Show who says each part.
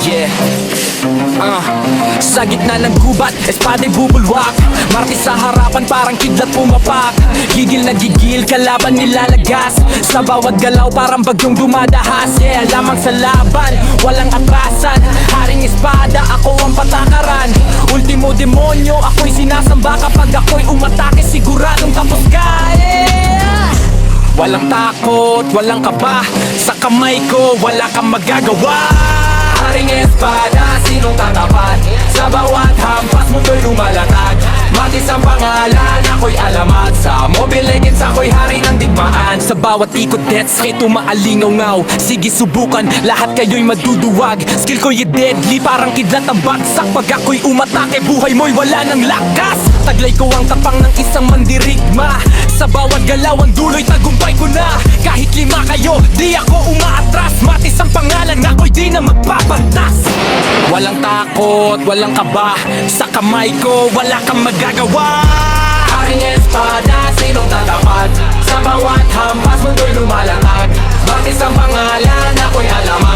Speaker 1: Yeah. Sa gitna ng gubat, espada'y bubulwak. Martis sa harapan, parang kidlat pumapak. Gigil na gigil, kalaban nilalagas. Sa bawat galaw, parang bagyong dumadahas. Yeah, lamang sa laban, walang atrasan. Haring espada, ako ang patakaran. Ultimo demonyo, ako'y sinasamba. Kapag ako'y umatake, siguradong tapos ka. Yeah! Walang takot, walang kaba. Sa kamay ko, wala kang magagawa. Haring espada, sinong tatapat? Sa bawat hampas mo to'y lumalatag. Matis ang pangalan, ako'y alamat. Sa Mobile Legends, ako'y hari ng digmaan. Sa bawat ikot deaths, kay tumaalingaw-ngaw. Sige subukan, lahat kayo'y maduduwag. Skill ko'y deadly, parang kidlat ang bagsak. Pag ako'y umatake, buhay mo'y wala ng lakas. Taglay ko ang tapang ng isang mandirigma. Sa bawat galaw, ang dulo'y tagumpay ko na. Kahit lima kayo, di ako umaatras. Matis ang pangalan, ako'y di na magpapantas. Walang takot, walang kaba. Sa kamay ko, wala kang magagawa. Haring espada, sinong tatapat? Sa bawat hampas, mundo'y lumalatag. Matis ang pangalan, ako'y alamat.